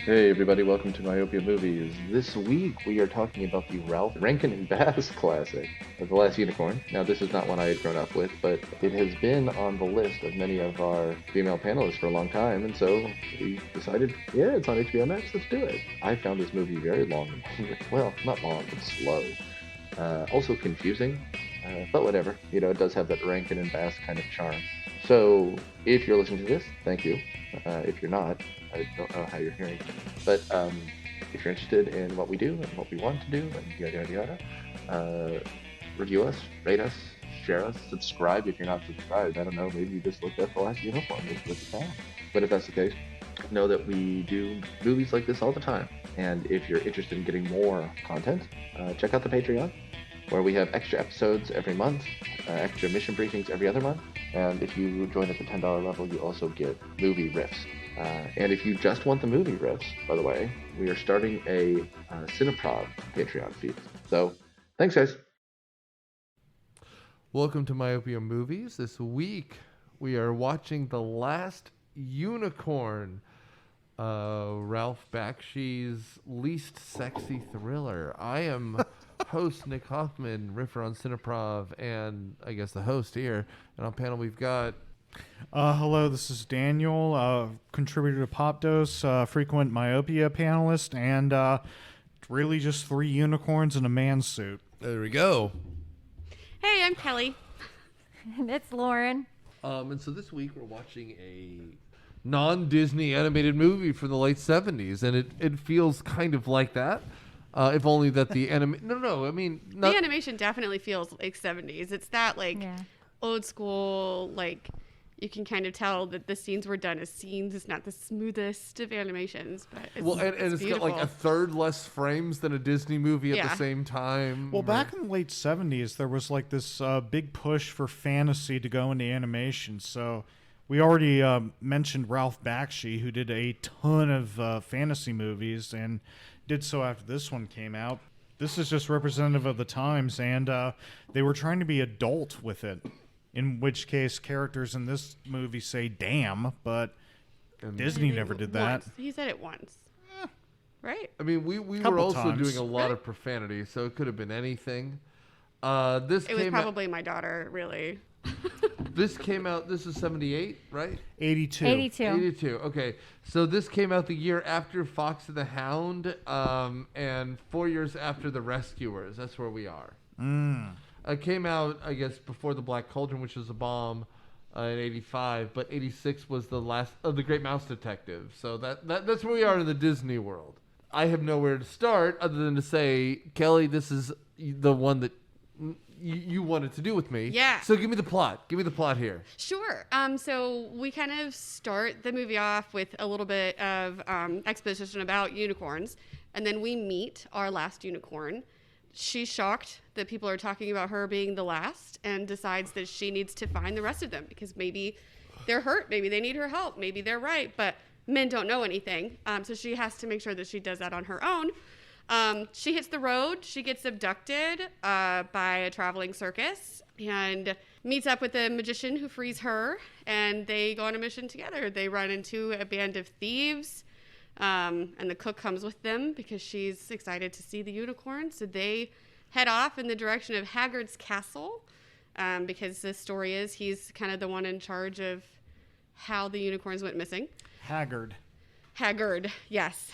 Hey everybody, welcome to Myopia Movies. This week we are talking about the Ralph Rankin and Bass classic, The Last Unicorn. Now this is not one I had grown up with, but it has been on the list of many of our female panelists for a long time, and so we decided, yeah, it's on HBO Max, let's do it. I found this movie very long, well, not long, but slow. Also confusing, but whatever. You know, it does have that Rankin and Bass kind of charm. So if you're listening to this, thank you. If you're not, I don't know how you're hearing. But if you're interested in what we do and what we want to do and yada yada yada, review us, rate us, share us, subscribe if you're not subscribed. I don't know, maybe you just looked at The Last Unicorn and just looked at that. But if that's the case, know that we do movies like this all the time. And if you're interested in getting more content, check out the Patreon, where we have extra episodes every month, extra mission briefings every other month. And if you join at the $10 level, you also get movie riffs. And if you just want the movie riffs, by the way, we are starting a Cineprov Patreon feed. So, thanks, guys. Welcome to Myopia Movies. This week, we are watching The Last Unicorn, Ralph Bakshi's least sexy thriller. I am host Nick Hoffman, riffer on Cineprov, and I guess the host here. And on panel, we've got... Hello, this is Daniel, contributor to Pop Dose, frequent Myopia panelist, and really just three unicorns in a man's suit. There we go. Hey, I'm Kelly. And it's Lauren. And so this week we're watching a non-Disney animated movie from the late 70s, and it feels kind of like that. If only that the No, I mean... The animation definitely feels like 70s. It's that, old school, you can kind of tell that the scenes were done as scenes. It's not the smoothest of animations, but it's got like a third less frames than a Disney movie at the same time. Well, back in the late 70s, there was this big push for fantasy to go into animation. So we already mentioned Ralph Bakshi, who did a ton of fantasy movies and did so after this one came out. This is just representative of the times, and they were trying to be adult with it. In which case, characters in this movie say "damn," but Disney never did that. Once. He said it once, right? I mean, we were also doing a lot of profanity, so it could have been anything. It was probably my daughter, really. This came out. This is 78, right? 82. 82. Okay, so this came out the year after Fox and the Hound, and 4 years after The Rescuers. That's where we are. It came out, I guess, before The Black Cauldron, which was a bomb, in 85. But 86 was the last of The Great Mouse Detective. So that's where we are in the Disney world. I have nowhere to start other than to say, Kelly, this is the one that you wanted to do with me. Yeah. So give me the plot. Give me the plot here. Sure. So we kind of start the movie off with a little bit of exposition about unicorns. And then we meet our last unicorn. She's shocked that people are talking about her being the last and decides that she needs to find the rest of them because maybe they're hurt, maybe they need her help, maybe they're right, but men don't know anything. So she has to make sure that she does that on her own. She hits the road. She gets abducted by a traveling circus and meets up with a magician who frees her, and they go on a mission together. They run into a band of thieves. And the cook comes with them because she's excited to see the unicorn. So they head off in the direction of Haggard's castle because the story is he's kind of the one in charge of how the unicorns went missing. Haggard, yes.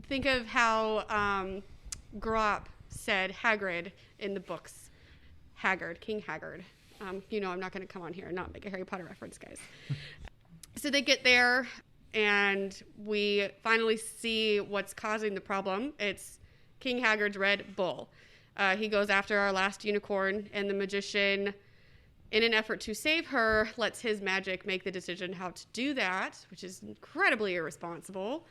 Think of how Gropp said Hagrid in the books. Haggard, King Haggard. I'm not going to come on here and not make a Harry Potter reference, guys. So they get there. And we finally see what's causing the problem. It's King Haggard's Red Bull. He goes after our last unicorn, and the magician, in an effort to save her, lets his magic make the decision how to do that, which is incredibly irresponsible.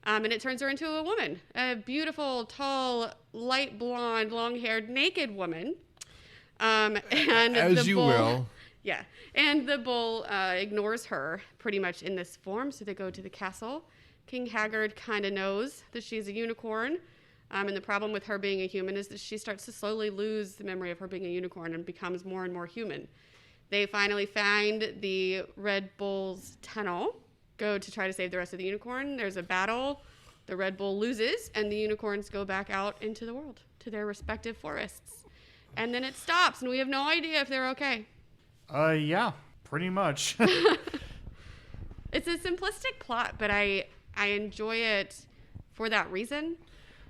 And it turns her into a woman, a beautiful, tall, light blonde, long-haired, naked woman. And As you will. Yeah, and the bull ignores her pretty much in this form, so they go to the castle. King Haggard kind of knows that she's a unicorn, and the problem with her being a human is that she starts to slowly lose the memory of her being a unicorn and becomes more and more human. They finally find the Red Bull's tunnel, go to try to save the rest of the unicorn. There's a battle. The Red Bull loses, and the unicorns go back out into the world to their respective forests. And then it stops, and we have no idea if they're okay. Yeah, pretty much. It's a simplistic plot, but I enjoy it for that reason.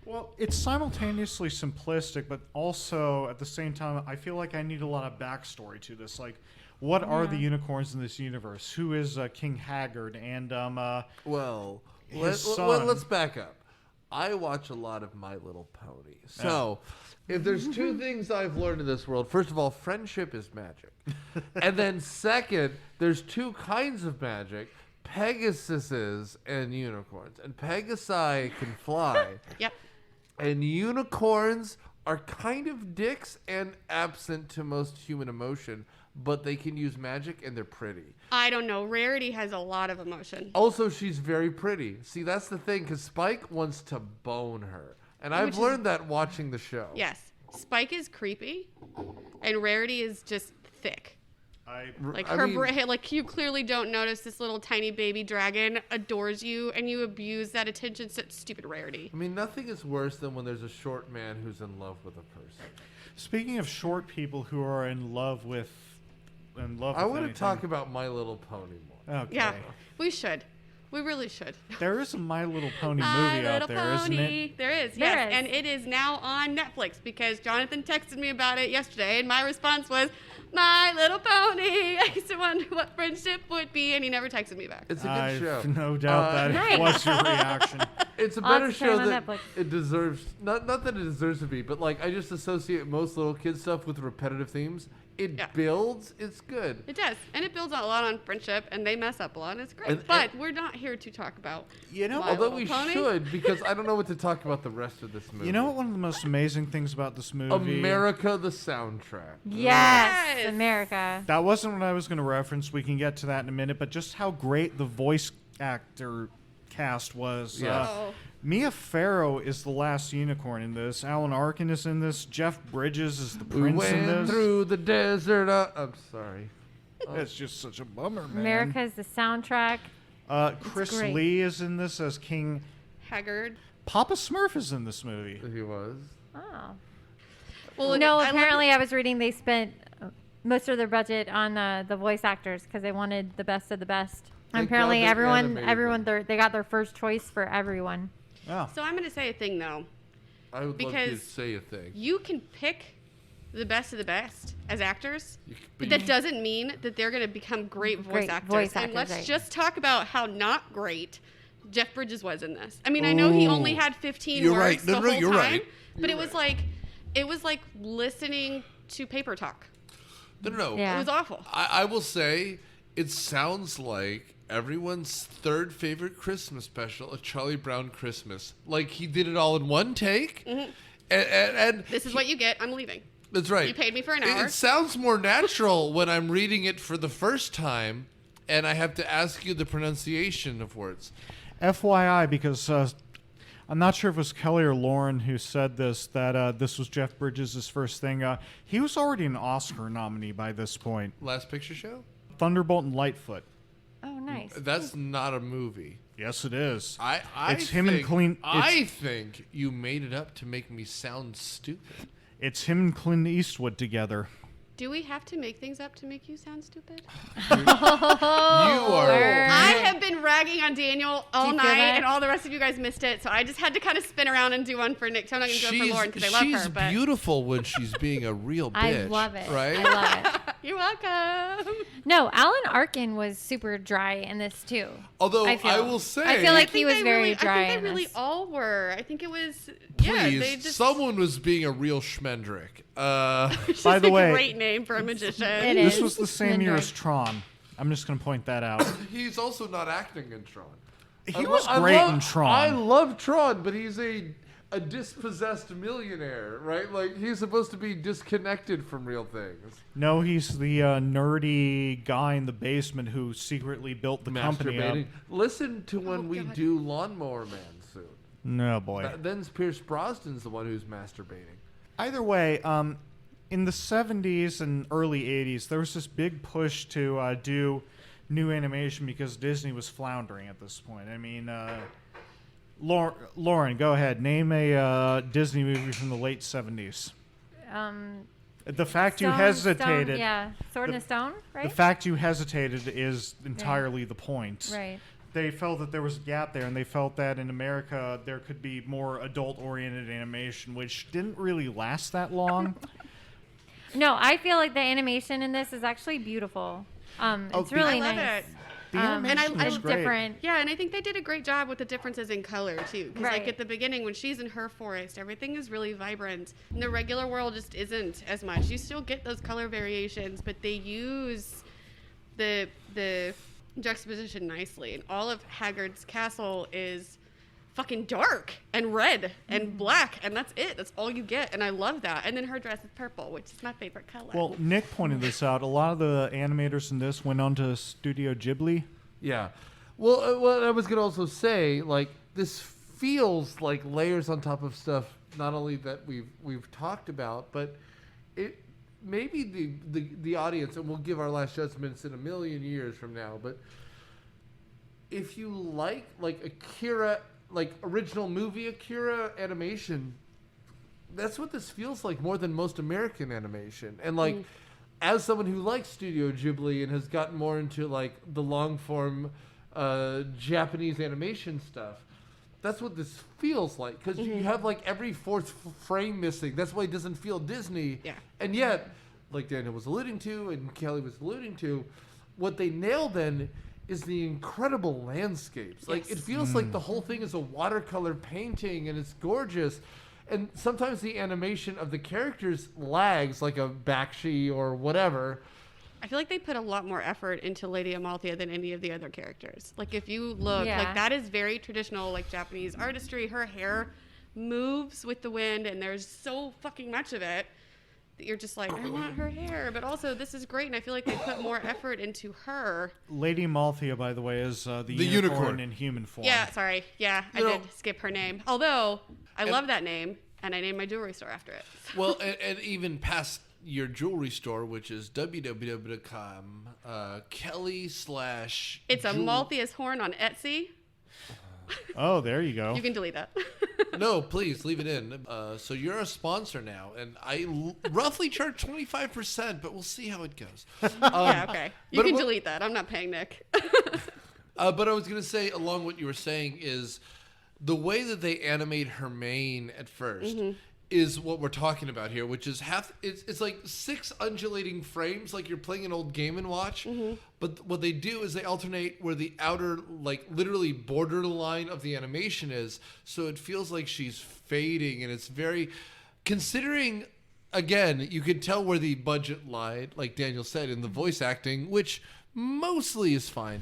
Well, it's simultaneously simplistic, but also at the same time, I feel like I need a lot of backstory to this. Like, what are the unicorns in this universe? Who is King Haggard? And Well, his son. let's back up. I watch a lot of My Little Pony. So, if there's two things I've learned in this world, first of all, friendship is magic. And then second, there's two kinds of magic, Pegasuses and unicorns. And Pegasi can fly. Yep. And unicorns are kind of dicks and absent to most human emotion, but they can use magic and they're pretty. I don't know. Rarity has a lot of emotion. Also, she's very pretty. See, that's the thing, because Spike wants to bone her. And I've learned that watching the show. Yes. Spike is creepy, and Rarity is just thick. Like you clearly don't notice this little tiny baby dragon adores you, and you abuse that attention. Such stupid Rarity. I mean, nothing is worse than when there's a short man who's in love with a person. Speaking of short people who are in love with I want to talk about My Little Pony more. Okay. Yeah, we should. We really should. There is a My Little Pony My movie out Little there, Pony. isn't it? There is, There yes. is. And it is now on Netflix because Jonathan texted me about it yesterday, and my response was, My Little Pony. I used to wonder what friendship would be, and he never texted me back. It's a good I've show. no doubt that Nice. it was your reaction. It's a I'll better have to show try it on that Netflix. it deserves. Not that it deserves to be, but like I just associate most little kid stuff with repetitive themes. It builds. It's good. It does. And it builds a lot on friendship, and they mess up a lot, and it's great. And- But we're not here to talk about My Although Little we Pony. should, because I don't know what to talk about the rest of this movie. You know what one of the most amazing things about this movie? America, the soundtrack. Yes, Yes. America. That wasn't what I was going to reference. We can get to that in a minute. But just how great the voice actor cast was. Yes. Oh. Mia Farrow is the last unicorn in this. Alan Arkin is in this. Jeff Bridges is the prince we in went this. through the desert. I'm sorry. It's just such a bummer, man. America is the soundtrack. Chris great. Lee is in this as King. Haggard. Papa Smurf is in this movie. He was. Oh. Well, No, I love apparently I was reading they spent most of their budget on the voice actors because they wanted the best of the best. Thank Apparently, God they everyone, animated they got their first choice for everyone. Oh. So I'm going to say a thing, though. I would love to Because say a thing. You can pick the best of the best as actors, You- but that doesn't mean that they're going to become great voice Great actors. voice And actors, let's right. just talk about how not great Jeff Bridges was in this. I mean, I know he only had 15 You're words right. No, the no, whole you're time, right. but it was like listening to paper talk. No. Yeah. It was awful. I will say it sounds like everyone's third favorite Christmas special, A Charlie Brown Christmas. Like he did it all in one take. Mm-hmm. And This is what you get. I'm leaving. that's right. You paid me for an It- hour. It sounds more natural when I'm reading it for the first time and I have to ask you the pronunciation of words. FYI, because I'm not sure if it was Kelly or Lauren who said this, that this was Jeff Bridges' first thing. He was already an Oscar nominee by this point. Last Picture Show? Thunderbolt and Lightfoot. Oh, nice. That's not a movie. Yes, it is. It's him and Clint. I think you made it up to make me sound stupid. It's him and Clint Eastwood together. Do we have to make things up to make you sound stupid? You are. I have been ragging on Daniel all Do you feel night, that? and all the rest of you guys missed it. So I just had to kind of spin around and do one for Nick. So I'm not going to do it for Lauren because I love she's her. But beautiful when she's being a real bitch. I love it. Right? I love it. you're welcome. No, Alan Arkin was super dry in this too. Although I feel. I will say, I feel like I he think was they very really, dry I think in they really this. all were. I think it was. please, Yeah, they just. someone was being a real schmendrick. It's By just the a way- great name for a magician. It This is. was the same year Schmendrick. as Tron. I'm just going to point that out. He's also not acting in Tron. He was great in Tron. I love Tron, but he's a dispossessed millionaire, right? Like he's supposed to be disconnected from real things. No, he's the nerdy guy in the basement who secretly built the company up. Masturbating. Listen to when we God. do Lawnmower Man soon. No, boy. Then Pierce Brosnan's the one who's masturbating. Either way, in the 70s and early 80s, there was this big push to do new animation because Disney was floundering at this point. I mean, Lauren, go ahead. Name a Disney movie from the late 70s. The fact you hesitated. Sword in a Stone, right? The fact you hesitated is entirely the point. Right. They felt that there was a gap there, and they felt that in America there could be more adult-oriented animation, which didn't really last that long. No, I feel like the animation in this is actually beautiful. It's really I love nice. it. The animation it's is great. different. Yeah, and I think they did a great job with the differences in color too. Because like Right. at the beginning, when she's in her forest, everything is really vibrant. In the regular world, just isn't as much. You still get those color variations, but they use the juxtaposition nicely. And all of Haggard's castle is fucking dark and red and black, and that's it. That's all you get, and I love that. And then her dress is purple, which is my favorite color. Well, Nick pointed this out. A lot of the animators in this went on to Studio Ghibli. Yeah. Well, what I was going to also say, like, this feels like layers on top of stuff, not only that we've talked about, but it maybe the audience, and we'll give our last judgments in a million years from now, but if you like Akira, like original movie Akira animation, that's what this feels like more than most American animation. And like, as someone who likes Studio Ghibli and has gotten more into like the long form Japanese animation stuff, that's what this feels like. Because you have like every fourth frame missing. That's why it doesn't feel Disney. Yeah. And yet, like Daniel was alluding to and Kelly was alluding to, what they nailed then is the incredible landscapes. Like, it feels like the whole thing is a watercolor painting, and it's gorgeous. And sometimes the animation of the characters lags, like a Bakshi or whatever. I feel like they put a lot more effort into Lady Amalthea than any of the other characters. Like, if you look, Yeah. like, that is very traditional, like, Japanese artistry. Her hair moves with the wind, and there's so fucking much of it that you're just like, I want her hair. But also, this is great, and I feel like they put more effort into her. Lady Amalthea, by the way, is the unicorn in human form. Yeah, sorry. Yeah, I did skip her name. Although, I love that name, and I named my jewelry store after it. Well, and even past your jewelry store, which is www.com, Kelly / It's Amalthea's horn on Etsy. Oh, there you go. You can delete that. No, please leave it in. So you're a sponsor now, and I roughly charge 25%, but we'll see how it goes. Yeah, okay. You but can what- delete that. I'm not paying Nick. But I was going to say, along what you were saying, is the way that they animate her mane at first is what we're talking about here, which is it's like 6 undulating frames, like you're playing an old Game & Watch. But what they do is they alternate where the outer, like literally borderline of the animation is, so it feels like she's fading, and it's very, considering, again, you could tell where the budget lied, like Daniel said, in the voice acting, which mostly is fine.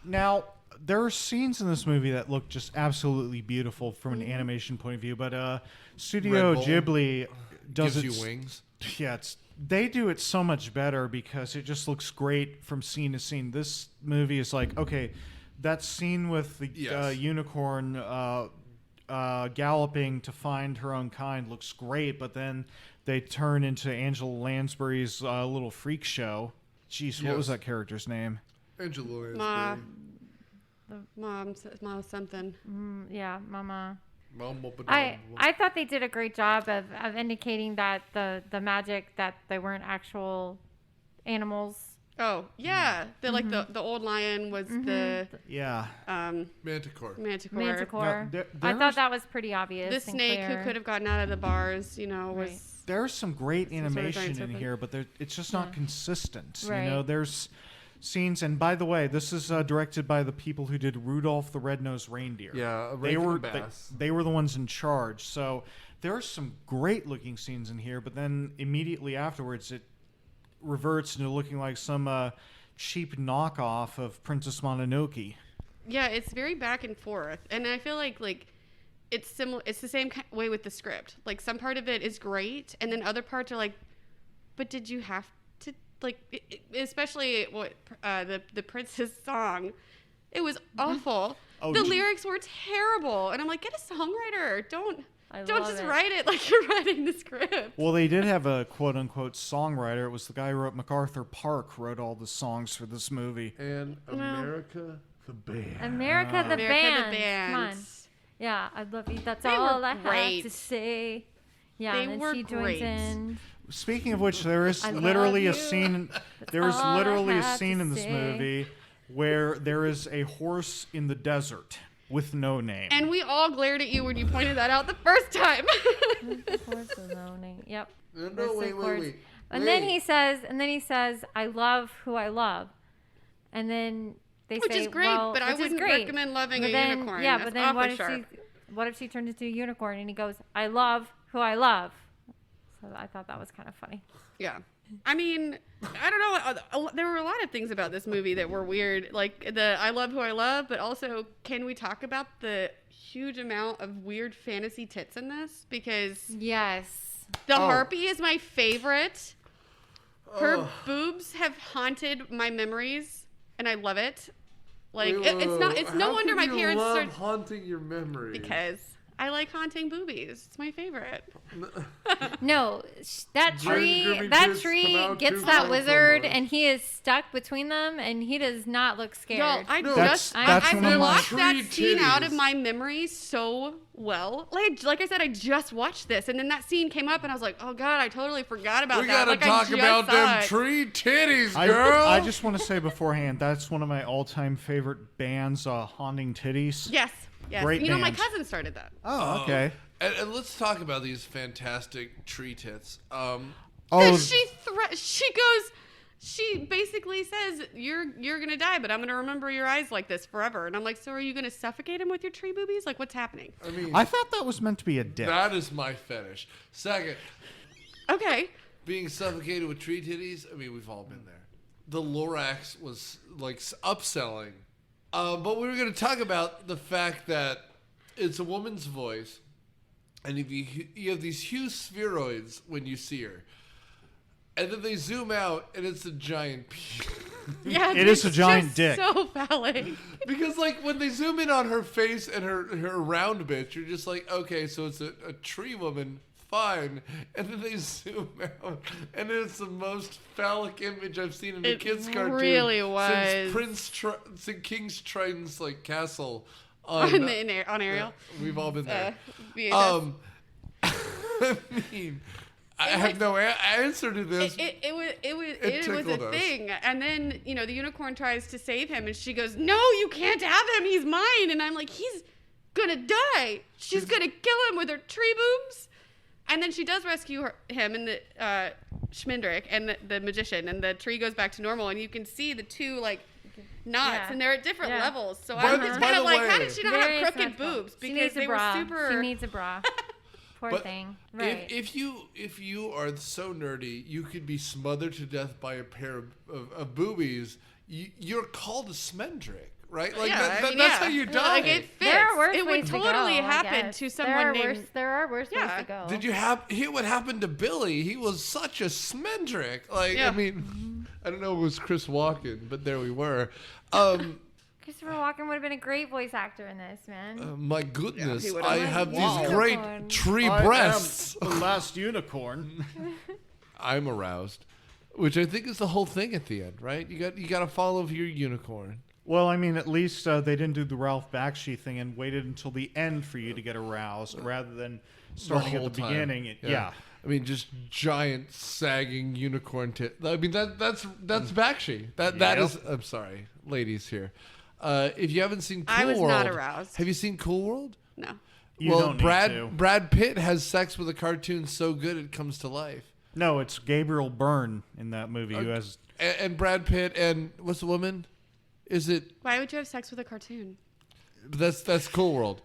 Now, there are scenes in this movie that look just absolutely beautiful from an animation point of view, but Studio Red Bull Ghibli does gives it. you wings. Yeah, they do it so much better because it just looks great from scene to scene. This movie is like, okay, that scene with the Yes. unicorn galloping to find her own kind looks great, but then they turn into Angela Lansbury's little freak show. Jeez, what was Yes. that character's name? Angela Ma. The mom something. Yeah, Mama. I thought they did a great job of indicating that the magic, that they weren't actual animals. Oh, yeah. Like the old lion was the Yeah. Manticore. Manticore. Now, I thought that was pretty obvious. the and snake who clear. could have gotten out of the bars, you know, was. Right. There's some great sort of giant animation in serpent. here, but it's just not consistent. Right. You know, there's scenes, and by the way, this is directed by the people who did Rudolph the Red-Nosed Reindeer. Yeah, they Rankin were and Bass. they were the ones in charge. So there are some great looking scenes in here, but then immediately afterwards, it reverts into looking like some cheap knockoff of Princess Mononoke. Yeah, it's very back and forth, and I feel like it's similar. It's the same way with the script. Like, some part of it is great, and then other parts are like, but did you have to, like, especially what the Princess song? It was awful. Oh, the lyrics were terrible, and I'm like, get a songwriter. Don't. Don't just write it like you're writing the script. Well, they did have a quote-unquote songwriter. It was the guy who wrote MacArthur Park, wrote all the songs for this movie. And America the Band. America the Band. The Band. Come on. Yeah, I love you. That's They all were I great. have to say. Yeah, They and then were she joins great. in. Speaking of which, there is I literally a love you. scene. There is all I literally a have scene to in this say. movie where there is a horse in the desert with no name. And we all glared at you when you pointed that out the first time. Horse is owning. Yep. No, Verse wait. and chords. And then he says, I love who I love. And then they Which say, is great, well, but I which is wouldn't great. recommend loving But a then- unicorn. Yeah, That's but then awfully what if she turned into a unicorn? And he goes, I love who I love. So I thought that was kind of funny. Yeah. I mean, I don't know. There were a lot of things about this movie that were weird. Like the I love who I love, but also can we talk about the huge amount of weird fantasy tits in this? Because Yes. the harpy is my favorite. Her boobs have haunted my memories, and I love it. Like it's not. It's no wonder my parents love started haunting your memories. because I like haunting boobies. It's my favorite. No, that Groovy that tits come tree out gets too that from wizard, us. and he is stuck between them, and he does not look scared. Y'all, I No, just that's I one of my- blocked that Tree scene out of titties. my memory so well. Like I said, I just watched this, and then that scene came up, and I was like, oh god, I totally forgot about We that. gotta Like, I talk just about saw them it. tree titties, girl. I just want to say beforehand, that's one of my all-time favorite bands, Haunting Titties. Yes, yes. Great you know, my band. cousin started that. Oh, okay. And let's talk about these fantastic tree tits. Oh, She basically says, you're gonna die, but I'm gonna remember your eyes like this forever. And I'm like, so are you gonna suffocate him with your tree boobies? Like, what's happening? I mean, I thought that was meant to be a dick. that is my fetish. Second, Okay. being suffocated with tree titties. I mean, we've all been there. The Lorax was like upselling, but we were going to talk about the fact that it's a woman's voice, and if you have these huge spheroids when you see her, and then they zoom out, and it's a giant penis. Yeah, It is a it's giant just dick. So phallic. Because like when they zoom in on her face and her round bit, you're just like, okay, so it's a tree woman, fine. And then they zoom out, and it's the most phallic image I've seen in a It kids cartoon really was. since since King's Triton's like castle on on Ariel. We've all been there. VHS. I mean, I have no answer to this. It was It a tickled us. thing, and then the unicorn tries to save him, and she goes, "No, you can't have him. He's mine." And I'm like, "He's gonna die. She's gonna kill him with her tree boobs." And then she does rescue him and the Schmendrick and the magician, and the tree goes back to normal, and you can see the two like knots, Yeah. and they're at different Yeah. levels. So By I'm the- just by kind the of like, way- how did she not Very have crooked symmetrical. boobs? She Because needs they a were bra. super. She needs a bra. Poor But thing. Right. If you are so nerdy, you could be smothered to death by a pair of boobies. You're called a Smendrick, right? Like Yeah, that's yeah. how you Well, die. like, it fits. There are worse It would ways to totally go, I happen guess. to someone named. There are worse ways Yeah. to go. Did you hear what happened to Billy? He was such a Smendrick. Like Yeah. I mean, I don't know if it was Chris Walken, but there we were. Christopher Walken would have been a great voice actor in this, man. My goodness, he would've I been. have Wow. these great Unicorn. tree I am breasts. the last unicorn. I'm aroused, which I think is the whole thing at the end, right? You got to follow your unicorn. Well, I mean, at least they didn't do the Ralph Bakshi thing and waited until the end for you to get aroused, rather than starting at whole the time. beginning. Yeah. I mean, just giant sagging unicorn tit. I mean, that's Bakshi. That Yep. is. I'm sorry, ladies here. If you haven't seen Cool I was World, not aroused. Have you seen Cool World? No. You well, don't need to. Brad Pitt has sex with a cartoon so good it comes to life. No, it's Gabriel Byrne in that movie who has. And Brad Pitt and what's the woman? Is it? Why would you have sex with a cartoon? That's Cool World.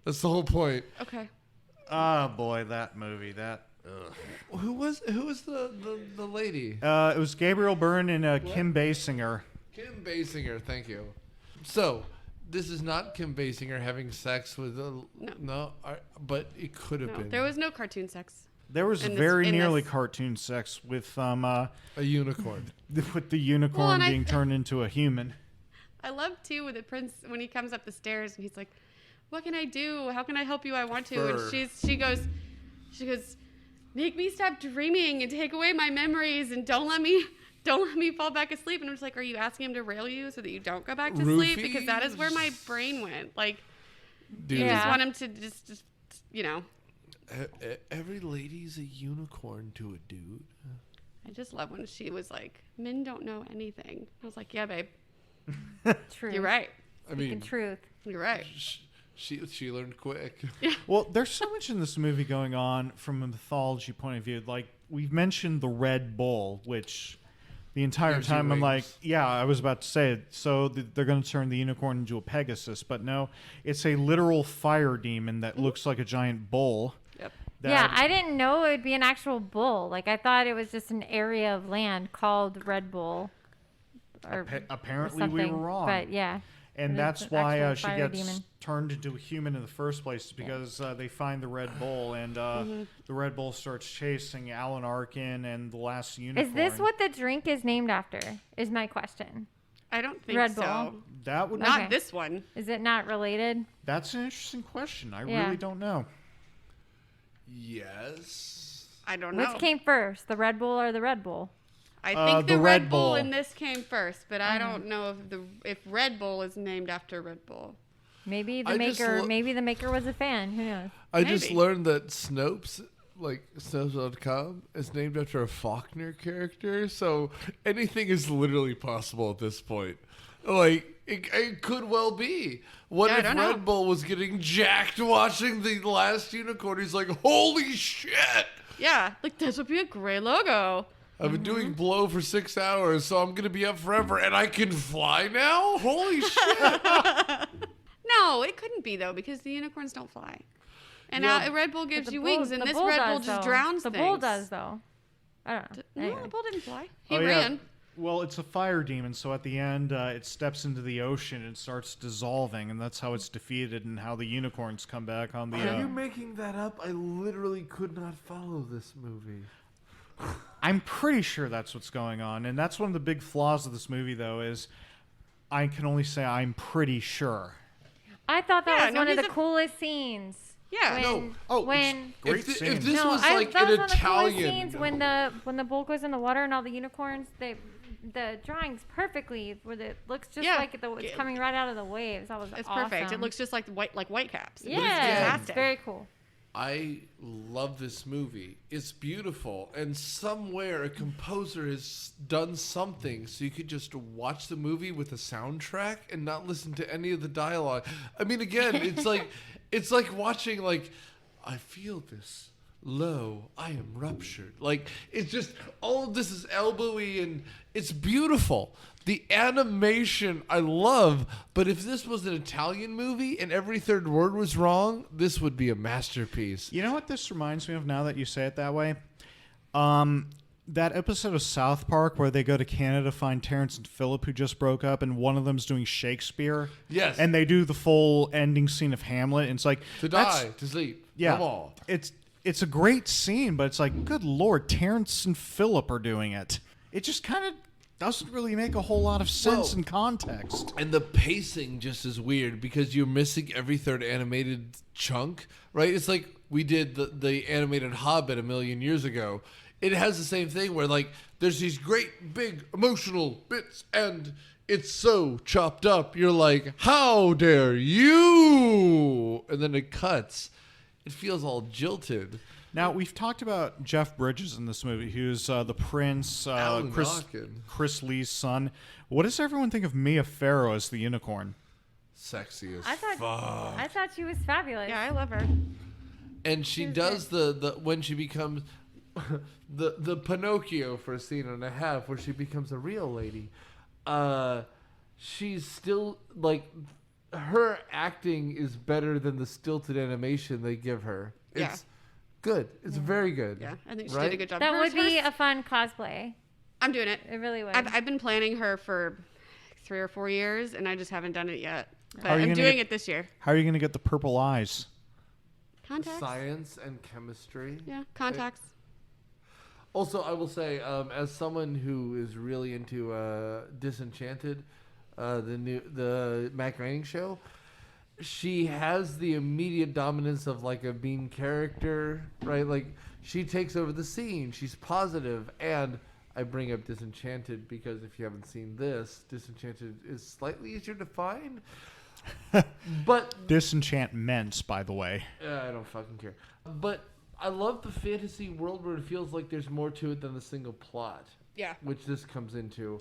That's the whole point. Okay. Oh boy, that movie. That. Who was the lady? It was Gabriel Byrne and Kim Basinger. Kim Basinger, thank you. So, this is not Kim Basinger having sex with a... No, but it could have No, been. there was no cartoon sex. There was In this- very in nearly this- cartoon sex with A unicorn. with the unicorn Well, and being turned into a human. I love too with the prince when he comes up the stairs and he's like, what can I do? How can I help you? I want to. Fur. And she goes, make me stop dreaming and take away my memories and don't let me fall back asleep. And I'm just like, are you asking him to rail you so that you don't go back to sleep? Because that is where my brain went. Like, Dude. you just want him to just you know. Every lady's a unicorn to a dude. I just love when she was like, men don't know anything. I was like, yeah, babe. Truth. You're right. I mean, truth. You're right. She learned quick. Well, there's so much in this movie going on from a mythology point of view. Like, we've mentioned the Red Bull, which the entire Gives you time I'm like, wings. yeah, I was about to say it. So they're going to turn the unicorn into a Pegasus. But no, it's a literal fire demon that looks like a giant bull. Yep. Yeah, I didn't know it would be an actual bull. Like, I thought it was just an area of land called Red Bull. Apparently or we were something. wrong. But yeah. And It that's is why actually a she fire gets demon. turned into a human in the first place, because they find the Red Bull, and the Red Bull starts chasing Alan Arkin and the last unicorn. Is this what the drink is named after? Is my question. I don't think Red so. Bull. That would Not Okay. this one. Is it not related? That's an interesting question. I Yeah. really don't know. Yes. I don't know. Which came first, the Red Bull or the Red Bull? I think the the Red Red Bull Bull. in this came first, but I don't know if Red Bull is named after Red Bull. Maybe the I just maker. lo- Maybe the maker was a fan. Who knows? I just Maybe. learned that Snopes, like Snopes.com, is named after a Faulkner character. So anything is literally possible at this point. Like, it could well be. What Yeah, I if don't Red know. Bull was getting jacked watching The Last Unicorn? He's like, holy shit! Yeah, like this would be a great logo. I've been doing blow for 6 hours, so I'm going to be up forever, and I can fly now? Holy shit! No, it couldn't be though because the unicorns don't fly, and Yeah, Red Bull But gives the you bull- wings, and the this bull Red Bull does, just though. drowns The things. bull does though. I don't know. No, Anyway. the bull didn't fly. He Oh, yeah. ran. Well, it's a fire demon, so at the end, it steps into the ocean and starts dissolving, and that's how it's defeated and how the unicorns come back on the... Are you making that up? I literally could not follow this movie. I'm pretty sure that's what's going on, and that's one of the big flaws of this movie, though, is I can only say I'm pretty sure. I thought that Yeah, was no, one of the he's a- coolest scenes. Yeah. When, No. Oh, when great If, scene. if this no, was I, like that an was one of the coolest Italian... scenes when the bull goes in the water and all the unicorns. The drawings perfectly where it looks just Yeah. like it's coming right out of the waves. That was It's awesome. perfect. It looks just like white caps. yeah, It's it's fantastic. very cool. I love this movie. It's beautiful, and somewhere a composer has done something so you could just watch the movie with a soundtrack and not listen to any of the dialogue. I mean, again, it's like watching like I feel this. Lo, I am ruptured. Like, it's just, all of this is elbowy and it's beautiful. The animation I love, but if this was an Italian movie and every third word was wrong, this would be a masterpiece. You know what this reminds me of now that you say it that way? That episode of South Park where they go to Canada to find Terrence and Phillip who just broke up, and one of them's doing Shakespeare. Yes. And they do the full ending scene of Hamlet, and it's like... To that's- die, to sleep. Yeah. Come on. It's a great scene, but it's like, good Lord, Terrence and Phillip are doing it. It just kind of doesn't really make a whole lot of sense Well- in context. And the pacing just is weird because you're missing every third animated chunk, right? It's like we did the animated Hobbit a million years ago. It has the same thing where, like, there's these great big emotional bits and it's so chopped up. You're like, how dare you? And then it cuts. It feels all jilted. Now, we've talked about Jeff Bridges in this movie, who's the prince, Alan Arkin. Chris Lee's son. What does everyone think of Mia Farrow as the unicorn? Sexy as I thought she was fabulous. Yeah, I love her. And she does the when she becomes the Pinocchio for a scene and a half where she becomes a real lady. She's still like her acting is better than the stilted animation they give her. It's Yeah. good. It's very good. Yeah, I think she Right? did a good job. That Hers- would be hers- a fun cosplay. I'm doing it. It really would. I've been planning her for 3 or 4 years, and I just haven't done it yet. But How are you I'm gonna doing get- it this year. How are you going to get the purple eyes? Contacts. Science and chemistry. Yeah, contacts. Also, I will say, as someone who is really into Disenchanted, the Matt Groening show, she has the immediate dominance of like a bean character, right? Like she takes over the scene. She's positive, and I bring up Disenchanted because if you haven't seen this, Disenchanted is slightly easier to find. But Disenchantments, by the way. I don't fucking care. But I love the fantasy world where it feels like there's more to it than the single plot. Yeah. Which this comes into.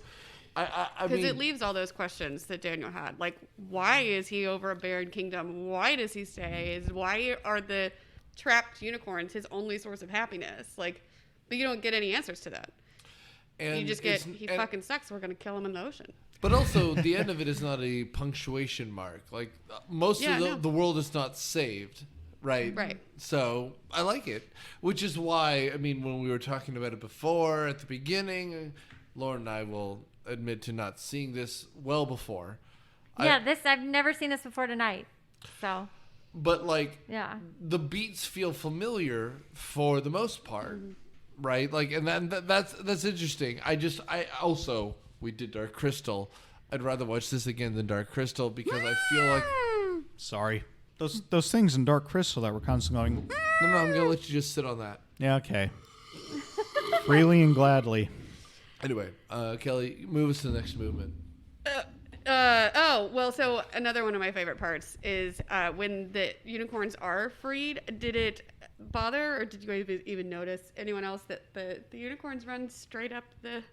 Because it leaves all those questions that Daniel had. Like, why is he over a barren kingdom? Why does he stay? Why are the trapped unicorns his only source of happiness? Like, but you don't get any answers to that. And you just get, he fucking sucks. We're going to kill him in the ocean. But also, the end of it is not a punctuation mark. Like, most of the world is not saved. Right. Right. So I like it, which is why, I mean, when we were talking about it before at the beginning, Lauren and I will admit to not seeing this well before. Yeah, I've never seen this before tonight. So. But like, yeah, the beats feel familiar for the most part, right? Like, and that's interesting. We did Dark Crystal. I'd rather watch this again than Dark Crystal because I feel like. Sorry. Those things in Dark Crystal that were constantly going. No, I'm gonna let you just sit on that. Yeah, okay. Freely and gladly. Anyway, Kelly, move us to the next movement. So another one of my favorite parts is when the unicorns are freed. Did it bother, or did you even notice anyone else that the unicorns run straight up the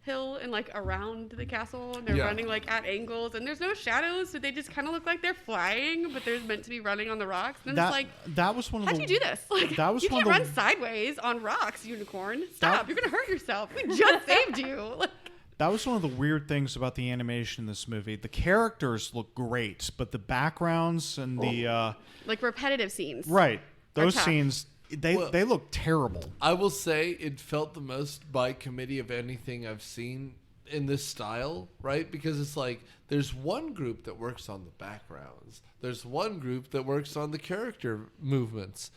hill and like around the castle, and they're running like at angles, and there's no shadows, so they just kind of look like they're flying, but they're meant to be running on the rocks. And it's like, that was one of how'd you do this? Like, that was you one can't of run sideways on rocks, unicorn. Stop! You're gonna hurt yourself. We just saved you. Like, that was one of the weird things about the animation in this movie. The characters look great, but the backgrounds and the like repetitive scenes, right? Those scenes. They look terrible. I will say it felt the most by committee of anything I've seen in this style, right? Because it's like there's one group that works on the backgrounds. There's one group that works on the character movements.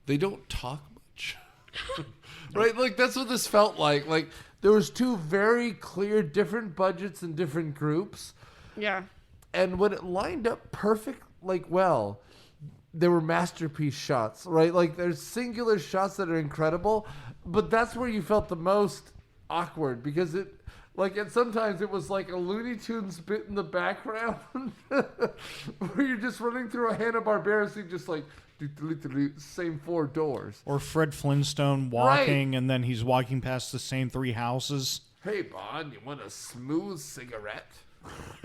They don't talk much. Right? Like that's what this felt like. Like there was two very clear different budgets and different groups. Yeah. And when it lined up perfect, there were masterpiece shots, right? Like there's singular shots that are incredible, but that's where you felt the most awkward because sometimes it was like a Looney Tunes bit in the background where you're just running through a Hanna-Barbera scene just like same four doors. Or Fred Flintstone walking and then he's walking past the same three houses. Hey, Bond, you want a smooth cigarette?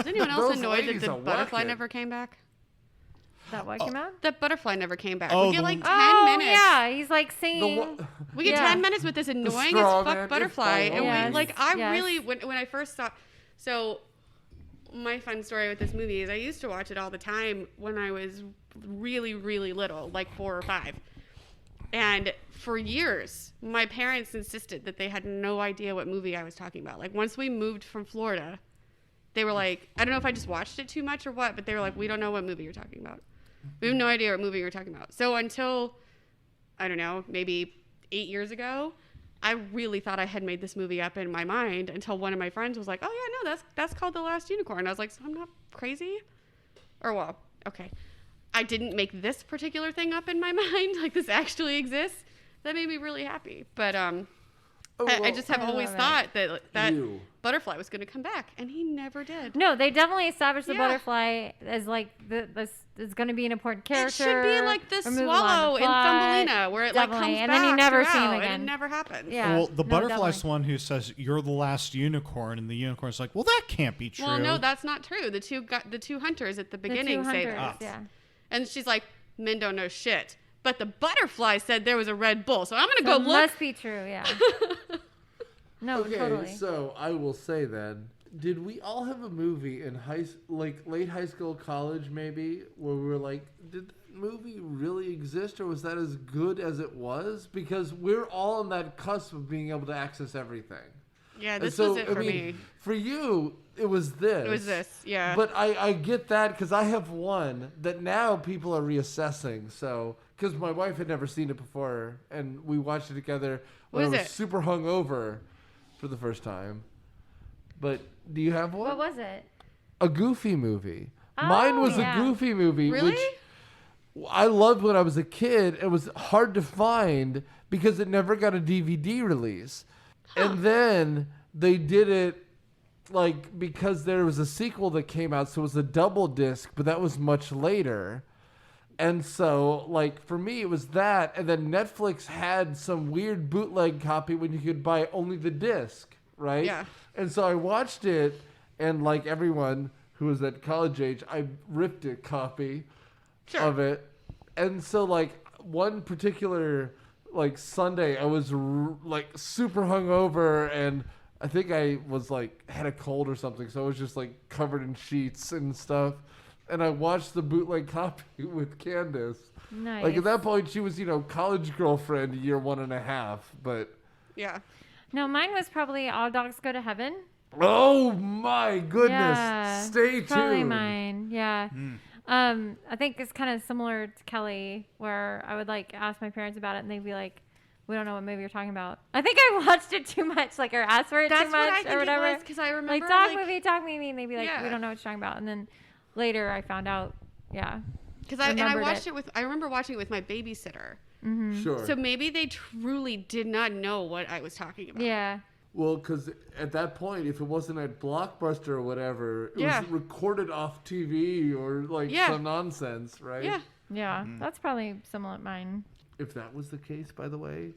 Is anyone else annoyed that the butterfly never came back? That what came out? The butterfly never came back. Oh, we get like 10 minutes. Yeah, he's like singing. We get 10 minutes with this annoying as fuck butterfly. And really, when I first saw... So, my fun story with this movie is I used to watch it all the time when I was really, really little, like 4 or 5. And for years, my parents insisted that they had no idea what movie I was talking about. Like, once we moved from Florida, they were like, I don't know if I just watched it too much or what, but they were like, we don't know what movie you're talking about. We have no idea what movie you're talking about. So until, I don't know, maybe 8 years ago, I really thought I had made this movie up in my mind until one of my friends was like, oh, yeah, no, that's called The Last Unicorn. I was like, so I'm not crazy? Or, well, okay. I didn't make this particular thing up in my mind. Like, this actually exists. That made me really happy. But I just have always thought that butterfly was going to come back, and he never did. No, they definitely established the butterfly as like this is going to be an important character. It should be like the swallow in Thumbelina, where it like comes back and then you never see him and again. it never happens. Yeah. Well, the butterfly's the one who says you're the last unicorn, and the unicorn's like, well, that can't be true. Well, no, that's not true. The two hunters at the beginning say that. Yeah. And she's like, men don't know shit. But the butterfly said there was a Red Bull, so I'm going to go look. Must be true, yeah. No, okay, totally. So I will say then, did we all have a movie in late high school, college maybe, where we were like, did that movie really exist, or was that as good as it was? Because we're all on that cusp of being able to access everything. Yeah, this was it for me. For you, it was this. It was this, yeah. But I get that because I have one that now people are reassessing. So, because my wife had never seen it before, and we watched it together when I was super hungover for the first time. But do you have one? What was it? A Goofy movie. Mine was yeah. a Goofy movie, Really? which I loved when I was a kid. It was hard to find because it never got a DVD release. And then they did it like because there was a sequel that came out, so it was a double disc, but that was much later. And so, like, for me, it was that. And then Netflix had some weird bootleg copy when you could buy only the disc, right? Yeah. And so I watched it, and like everyone who was at college age, I ripped a copy of it. And so, like, one particular, like, Sunday, I was, like, super hungover, and I think I was, like, had a cold or something, so I was just, like, covered in sheets and stuff. And I watched the bootleg copy with Candace. Nice. Like, at that point, she was, college girlfriend year 1.5. But, Yeah. No, mine was probably All Dogs Go to Heaven. oh my goodness. Yeah, Stay it's probably tuned. mine. Yeah. I think it's kind of similar to Kelly, where I would like ask my parents about it, and they'd be like, "We don't know what movie you're talking about." I think I watched it too much, like, or asked for it That's too what I much, think or whatever. it was, because I remember, Like, dog movie, and they'd be like, Yeah. "We don't know what you're talking about." And then later, I found out, yeah. Because I remember watching it with my babysitter. Sure. So maybe they truly did not know what I was talking about. Yeah. Well, because at that point, if it wasn't at Blockbuster or whatever, it Yeah. was recorded off TV or like Yeah. some nonsense, right? Yeah. Yeah. That's probably similar to mine. If that was the case, by the way,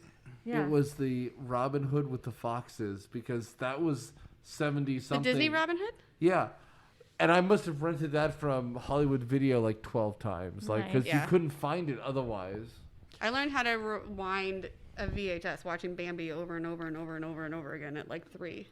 Yeah. it was the Robin Hood with the foxes, because that was 70 The something. Disney Robin Hood? Yeah. And I must have rented that from Hollywood Video like 12 times, like, because Nice. Yeah. you couldn't find it otherwise. I learned how to rewind a VHS watching Bambi over and over and over and over and over again at like 3.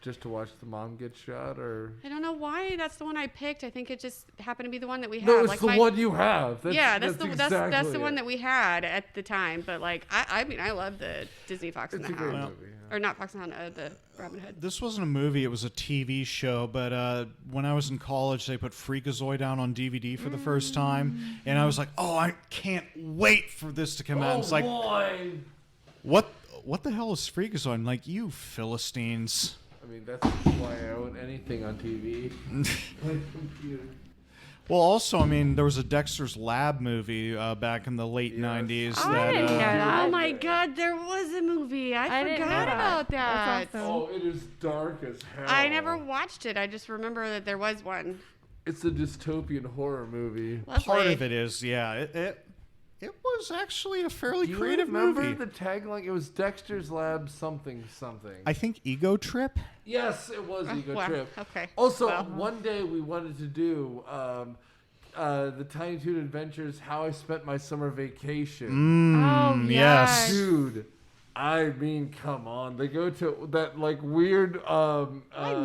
Just to watch the mom get shot, or I don't know why that's the one I picked. I think it just happened to be the one that we had. no, it's like the one you have. that's the exactly one it. that we had at the time. But like, I mean, I love the Disney Fox and It's the a great Hound, movie. or not Fox and the Hound, the Robin Hood. This wasn't a movie; it was a TV show. But when I was in college, they put Freakazoid out on DVD for the first time, and I was like, "Oh, I can't wait for this to come out." And it's like, boy. what the hell is Freakazoid? I'm like, you Philistines. I mean, that's why I own anything on TV. My computer. Well, also, I mean, there was a Dexter's Lab movie back in the late Yes. 90s. Oh, that, I didn't know that. Oh my God, there was a movie. I didn't know forgot that. about that. That's awesome. Oh, it is dark as hell. I never watched it. I just remember that there was one. It's a dystopian horror movie. Part Lovely. of it is, yeah. It was actually a fairly Do you creative remember movie. the tagline? It was Dexter's Lab something something. I think Ego Trip. Yes, it was Ego wow. Trip. Okay. Also, Well. one day we wanted to do the Tiny Toon Adventures, How I Spent My Summer Vacation. Oh, yes. yes. Dude, I mean, come on. They go to that like weird I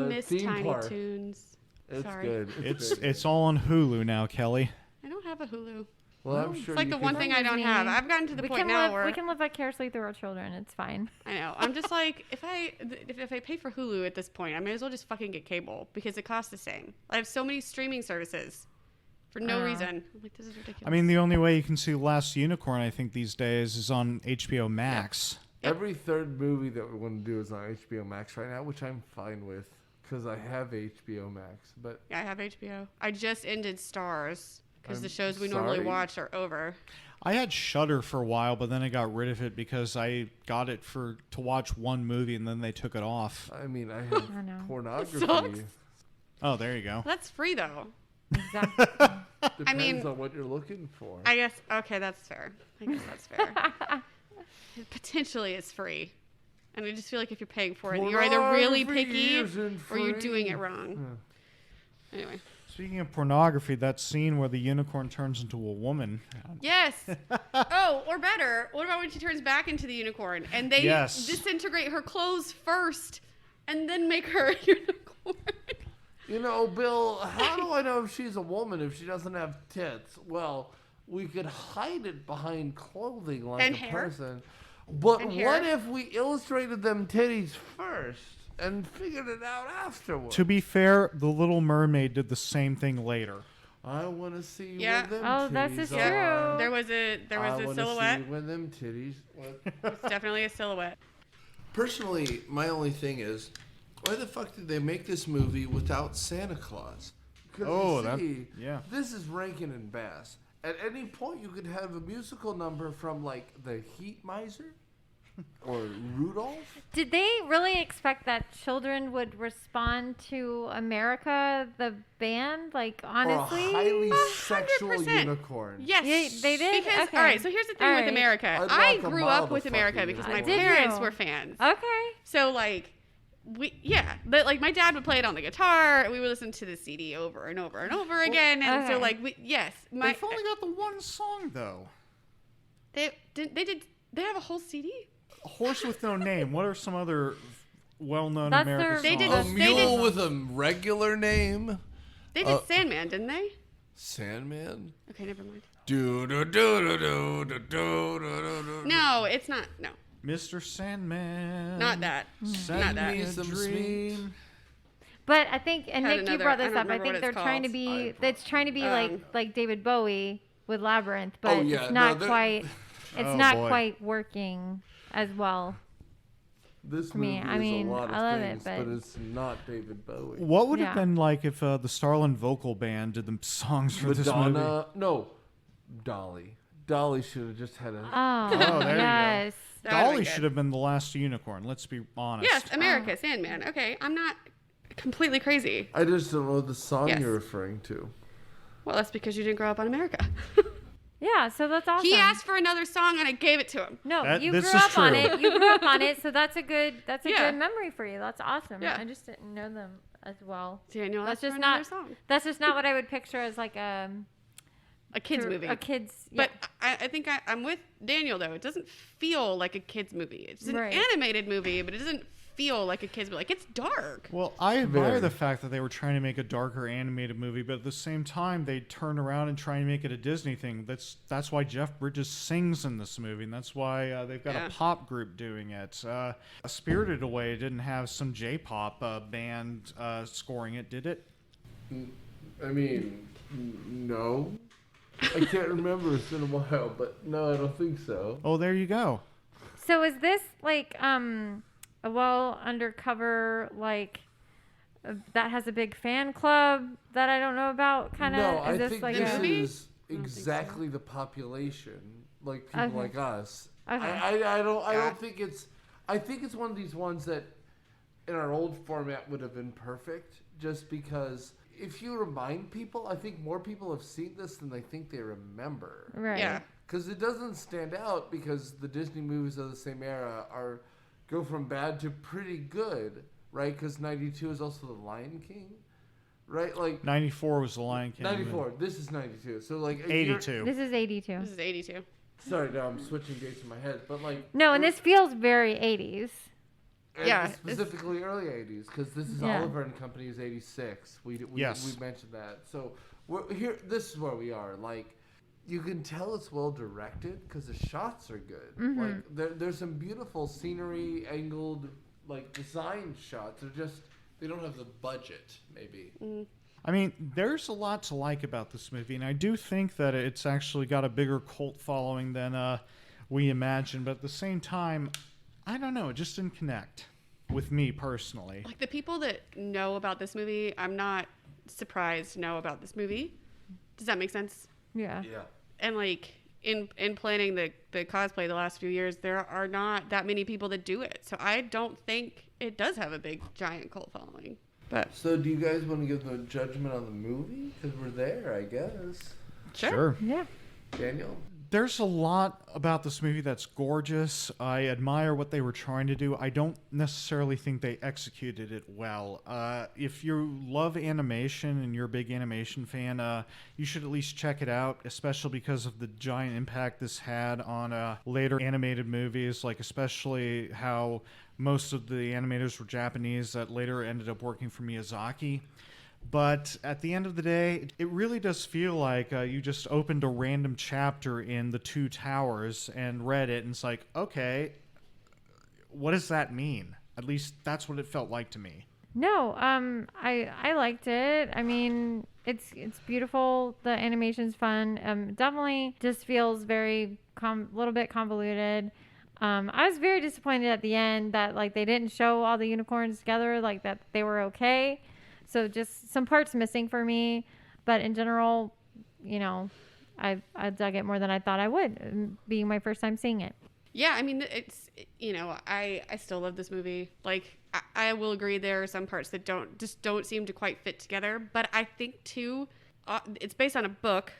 miss theme Tiny park. Toons. It's Sorry. good. It's good. it's all on Hulu now, Kelly. I don't have a Hulu. Well, I'm sure It's like you the could- one thing I don't have. I've gotten to the point now where we can live vicariously through our children. It's fine. I know. I'm just like, if I pay for Hulu at this point, I may as well just fucking get cable because it costs the same. I have so many streaming services for no reason. I'm like, this is ridiculous. I mean, the only way you can see Last Unicorn, I think, these days is on HBO Max. Every third movie that we want to do is on HBO Max right now, which I'm fine with because I have HBO Max. But yeah, I have HBO. I just ended Stars because the I'm shows we normally sorry? watch are over. I had Shudder for a while, but then I got rid of it because I got it to watch one movie and then they took it off. I mean, I have I know. pornography. Sucks. Oh, there you go. That's free though. Exactly. Depends mean- on what you're looking for. I guess. Okay, that's fair. I guess that's fair. Potentially, it's free. And I just feel like if you're paying for it, you're either really Pornography picky isn't or you're doing free. it wrong. Anyway. Speaking of pornography, that scene where the unicorn turns into a woman. Yes. Oh, or better, what about when she turns back into the unicorn and they Yes. disintegrate her clothes first and then make her a unicorn? You know, Bill, how do I know if she's a woman if she doesn't have tits? Well, we could hide it behind clothing like And a hair. person. But And what hair. if we illustrated them titties first and figured it out afterwards? To be fair, The Little Mermaid did the same thing later. I want to see Yeah. where them Oh, titties this is are. true. There was a I wanna silhouette. see where them titties. It's definitely a silhouette. Personally, my only thing is, why the fuck did they make this movie without Santa Claus? Because yeah. this is Rankin and Bass. At any point, you could have a musical number from like the Heat Miser or Rudolph. Did they really expect that children would respond to America, the band? Like, honestly? Or a highly sexual 100%. unicorn. Yes, Yeah, they did? Because Okay. all right, so here's the thing All with right. America. I'd I walk a grew mile up to with fuck America you. because Did my you? parents were fans. Okay. So like, but like my dad would play it on the guitar. And we would listen to the CD over and over and over again. And so okay. like, They've only got the one song though. they have a whole CD. A Horse with No Name. What are some other well-known That's American their- songs? They did A They mule did- with a regular name. They did Sandman, didn't they? Sandman. Okay, never mind. Do do do do do do do do do. No, it's not. No, Mr. Sandman. not that. Send Not that. me a Some dream. But I think, and Had Nick, you another- brought I this don't up. I remember think what they're it's trying to called. be. It's trying to be like David Bowie with Labyrinth, but Oh, yeah. it's No, not they're- quite. It's Oh, not boy. quite working as well. This me. movie I is mean, a lot of I love it, things, but- it's not David Bowie. What would Yeah. have been like if the Starland Vocal Band did the songs for this movie? Madonna. No, Dolly. Dolly should have just had a. Oh, there you go. yes. That would've Dolly been should good. have been the last unicorn. Let's be honest. Yes, America, Sandman. Okay, I'm not completely crazy. I just don't know the song Yes. you're referring to. Well, that's because you didn't grow up on America. Yeah, so that's awesome. He asked for another song and I gave it to him. No, That- you this grew is up on true. it. You grew up on it, so that's a good Yeah. good memory for you. That's awesome. Yeah. I just didn't know them as well. Daniel That's asked for just another not song. that's just not what I would picture as like A kids movie. A kids, yeah. But I think I'm with Daniel though. It doesn't feel like a kids movie. It's an Right. animated movie, but it doesn't feel like a kids movie. Like it's dark. Well, I admire Very. the fact that they were trying to make a darker animated movie, but at the same time, they turn around and try and make it a Disney thing. That's why Jeff Bridges sings in this movie, and that's why they've got Yeah. a pop group doing it. Spirited Away didn't have some J-pop band scoring it, did it? I mean, no. I can't remember. It's been a while, but no, I don't think so. Oh, there you go. So is this like a well undercover like that has a big fan club that I don't know about kind of? No, is I this think like this a movie? is exactly the population, like people Okay. like us. Okay. I don't think it's. I think it's one of these ones that, in our old format, would have been perfect. Just because, if you remind people, I think more people have seen this than they think they remember. right? Yeah. Because it doesn't stand out because the Disney movies of the same era go from bad to pretty good, right? Because 92 is also The Lion King, right? Like 94 was The Lion King. 94. This is 92. So like if you're- 82. This is 82. This is 82. Sorry, now I'm switching dates in my head, but like No, and this feels very 80s. and Yeah, it's- specifically early 80s because this is Yeah. Oliver and Company is 86. We Yes. mentioned that. So we're here. This is where we are. Like you can tell it's well directed because the shots are good. Like there's some beautiful scenery, angled like design shots. They don't have the budget maybe. I mean, there's a lot to like about this movie, and I do think that it's actually got a bigger cult following than we imagined. But at the same time, I don't know, it just didn't connect with me personally. Like the people that know about this movie, I'm not surprised know about this movie. Does that make sense? Yeah. Yeah. And like in planning the cosplay the last few years, there are not that many people that do it. So I don't think it does have a big giant cult following. But So do you guys want to give the judgment on the movie? Because we're there, I guess. sure. Yeah. Daniel. There's a lot about this movie that's gorgeous. I admire what they were trying to do. I don't necessarily think they executed it well. If you love animation and you're a big animation fan, you should at least check it out, especially because of the giant impact this had on later animated movies, like especially how most of the animators were Japanese that later ended up working for Miyazaki. But at the end of the day, it really does feel like you just opened a random chapter in The Two Towers and read it, and it's like, okay, what does that mean? At least that's what it felt like to me. No, I liked it. I mean, it's beautiful. The animation's fun. Definitely just feels very little bit convoluted. I was very disappointed at the end that like they didn't show all the unicorns together, like that they were okay. So just some parts missing for me, but in general, you know, I dug it more than I thought I would, being my first time seeing it. Yeah, I mean, it's, you know, I still love this movie. Like, I will agree there are some parts that don't seem to quite fit together. But I think, too, it's based on a book.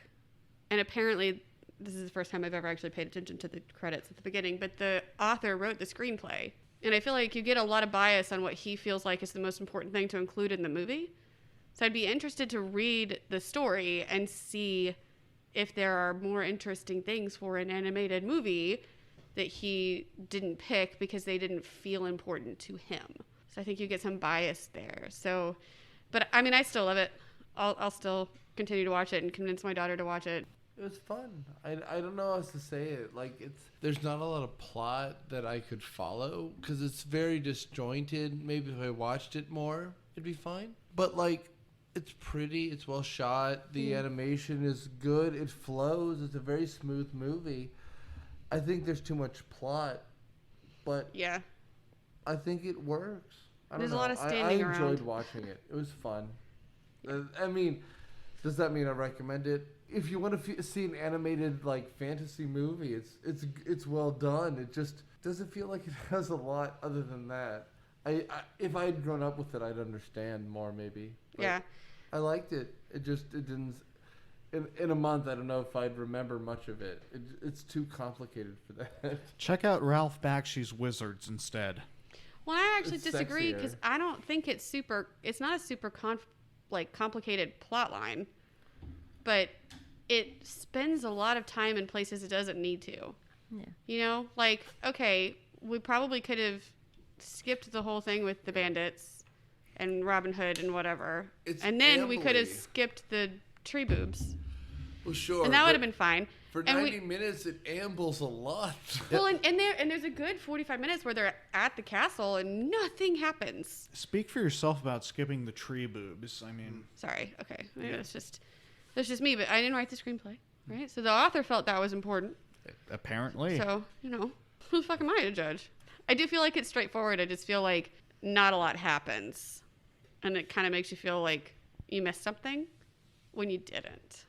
And apparently, this is the first time I've ever actually paid attention to the credits at the beginning. But the author wrote the screenplay. And I feel like you get a lot of bias on what he feels like is the most important thing to include in the movie. So I'd be interested to read the story and see if there are more interesting things for an animated movie that he didn't pick because they didn't feel important to him. So I think you get some bias there. So, but I mean, I still love it. I'll still continue to watch it and convince my daughter to watch it. It was fun. I don't know how else to say it. Like, there's not a lot of plot that I could follow because it's very disjointed. Maybe if I watched it more, it'd be fine. But like, it's pretty. It's well shot. The animation is good. It flows. It's a very smooth movie. I think there's too much plot, but Yeah. I think it works. I don't There's a know. lot of standing I enjoyed around. watching it. It was fun. I mean, does that mean I recommend it? If you want to see an animated like fantasy movie, it's well done. It just doesn't feel like it has a lot other than that. If I had grown up with it, I'd understand more maybe. But Yeah. I liked it. It didn't. In a month, I don't know if I'd remember much of it. It's too complicated for that. Check out Ralph Bakshi's Wizards instead. Well, I actually It's disagree sexier. because I don't think it's not a super complicated plot line, but it spends a lot of time in places it doesn't need to. Yeah. You know, like, okay, we probably could have skipped the whole thing with the bandits and Robin Hood and whatever. It's And then we could have ambly. skipped the tree boobs. Well, sure. And that would but have been fine. For And 90 minutes, it ambles a lot. Well, and there's a good 45 minutes where they're at the castle and nothing happens. Speak for yourself about skipping the tree boobs. I mean, Sorry. Okay. Maybe that's just me, but I didn't write the screenplay, right? So the author felt that was important. apparently. So, you know, who the fuck am I to judge? I do feel like it's straightforward. I just feel like not a lot happens. And it kind of makes you feel like you missed something when you didn't.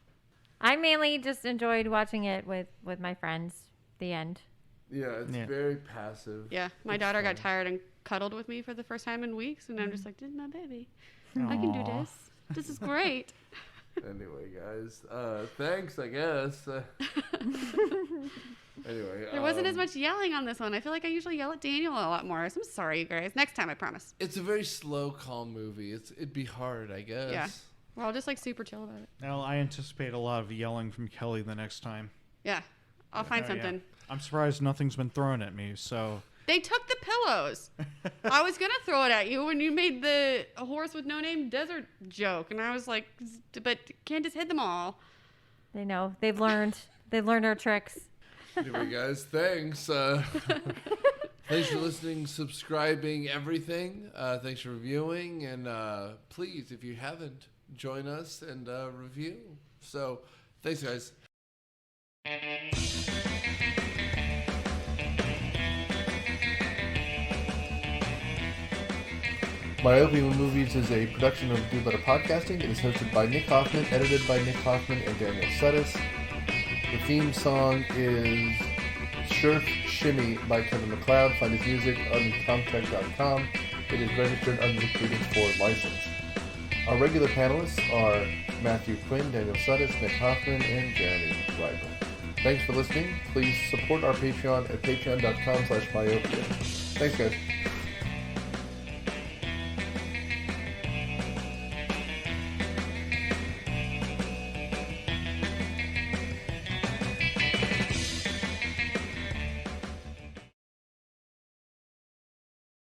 I mainly just enjoyed watching it with my friends. The end. Yeah, it's Yeah. very passive. Yeah. My It's daughter got fun. tired and cuddled with me for the first time in weeks. And I'm just like, this is my baby. I can do Aw. this. This is great. Anyway, guys, thanks, I guess. Anyway, There wasn't as much yelling on this one. I feel like I usually yell at Daniel a lot more. So I'm sorry, you guys. Next time, I promise. It's a very slow, calm movie. It'd be hard, I guess. Yeah. We're all just like super chill about it. Well, I anticipate a lot of yelling from Kelly the next time. Yeah. I'll find Oh, yeah. something. I'm surprised nothing's been thrown at me, so. They took the pillows. I was going to throw it at you when you made the horse with no name desert joke. And I was like, but Candace hid them all. They know. They've learned. They've learned our tricks. Anyway, guys, thanks. Thanks for listening, subscribing, everything. Thanks for reviewing. And please, if you haven't, join us and review. So, thanks, guys. Myopia Movies is a production of Do Better Podcasting. It is hosted by Nick Hoffman, edited by Nick Hoffman and Daniel Sudis. The theme song is Surf Shimmy by Kevin MacLeod. Find his music on Comtech.com. It is registered under the Creative 4 license. Our regular panelists are Matthew Quinn, Daniel Sudis, Nick Hoffman, and Jeremy Rival. Thanks for listening. Please support our Patreon at patreon.com/myopia. Thanks, guys.